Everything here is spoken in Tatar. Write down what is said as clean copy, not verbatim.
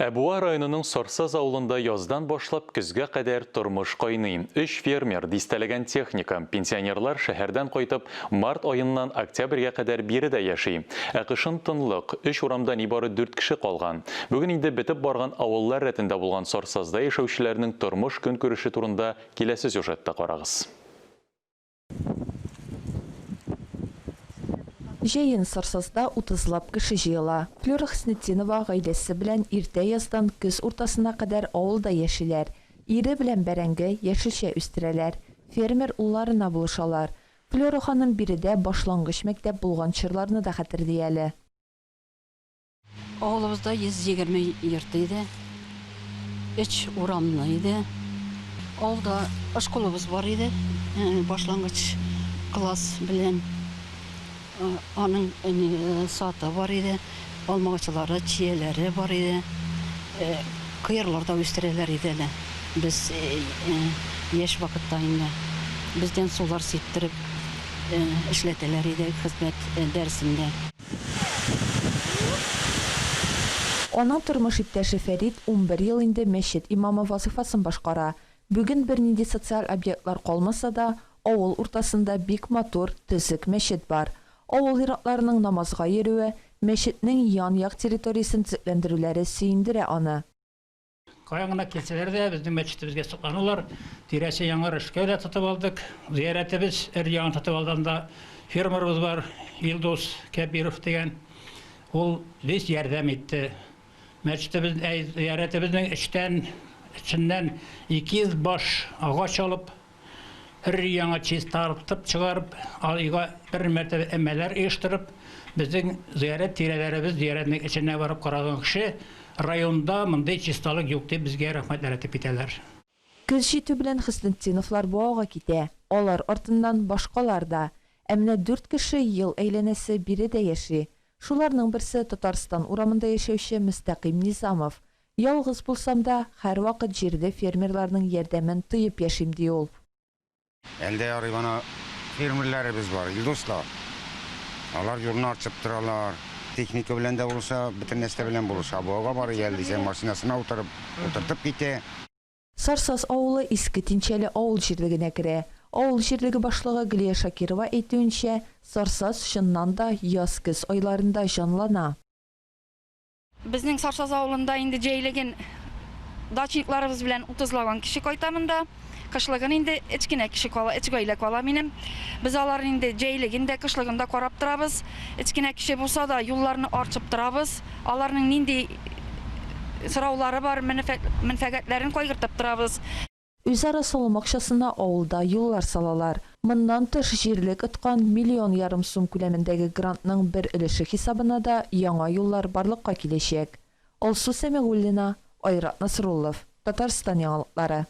Әбуа районының Сорсаз ауылында яздан башлап көзгә кадәр тормыш кайный. 3 фермер дистәләгән техника. Пенсионерлар шәһәрдән кайтып, март айыннан октябрьгә кадәр биредә яши. Ә кышын тынлык, 3 урамда нибары 4 кеше калган. Бүген инде бетеп барган авыллар рәтендә булган Сорсазда яшәүчеләрнең тормыш көнкүреше турында киләсе сюжетта карагыз. Җәен Сорсазда 30лап кеше җыела. Флюра Хиснетдинова гаиләсе белән иртә яздан көз уртасына кадәр авылда яшиләр. Ире белән бәрәңге яшелчә үстерәләр. Фермер улларына булышалар. Флюра ханым биредә башлангыч мәктәп булган чорларны да хәтерли әле. Авылыбызда 120 йорт иде. 3 урамлы иде. Авылда школабыз бар иде. Башлангыч класс белән аның саты бар иде, алмагычлары, чияләре бар иде, кыерларда үстерәләр иде әле. Без яшь вакытта инде бездән сулар сиптереп эшләтәләр иде хезмәт дәресендә. Аның тормыш иптәше Фәрит 11 ел инде мәчет имамы вазифасын башкара. Бүген бернинди социаль объектлар калмаса да, авыл уртасында бик матур, төзек мәчет бар. Авыл иратларының намазга йөрүе, мәчетнең ян-як территориясын төзекләндерүләре сөендерә аны. Каяңына килсәләр дә безнең мәчетебезгә сокланулар. Тирәсе яңа эшкә дә тотып алдык. Зиярәтебез яңа тотып алганда фермерыбыз бар, Илдус Кәбиров дигән. Ул без ярдәм итте. Мәчетебез зиярәтебезнең içinden 200 баш агач алып, яңа чистартып чыгарып, алыйга бер мәртәбә әмәләр оештырып, безнең зиярәт тирәләребез зиярәтнең içенә барып караган кеше районда мондай чисталык юк дип безгә рәхмәтләр әйтеп китәләр. Көз җитү белән Хиснетдиновлар буага китә. Алар артыннан башкалар да. Әмма 4 кеше ел әйләнәсе биредә яши. Шуларның берсе Татарстан урамында яшәүче Мустаким Низамов. Ялгыз булсам да, һәр вакыт җирдә фермерларның ярдәмен тоеп яшим ди ул. Elde yarıbana firmalarımız var, Ildoslar. Onlar yolunu açıp duralar. Teknika bilen de olursa, bütün nesle bilen bulursa. Boğağa var geldiyse maşinasına oturtup gitti. Сорсаз авылы Иске Тинчәле авыл җирлегенә керә. Авыл җирлеге башлыгы Глия Шакирова әйтүенчә, Сорсаз чыннан да яз-көз айларында җанлана. Безнең Сорсаз авылында инде җәйлеген дачникларыбыз белән 30лаган кеше кайтамында. Кышлыгын инде эчкенә кеше кала, эч гаилә кала минем. Без алар инде җәйлегендә, кышлыгында карап торабыз. Эчкенә кеше булса да юлларны арчып торабыз. Аларның нинди сораулары бар, мәнфәгатьләрен кайгыртып торабыз. Үзара салым акчасына авылда юллар салалар. Моннан тыш җирлек откан 1,5 миллион сум күләмендәге грантның бер өлеше хисабына да яңа юллар барлыкка киләчәк. Алсу Сәмигуллина, Айрат Насруллов, Татарстан яңалыклары.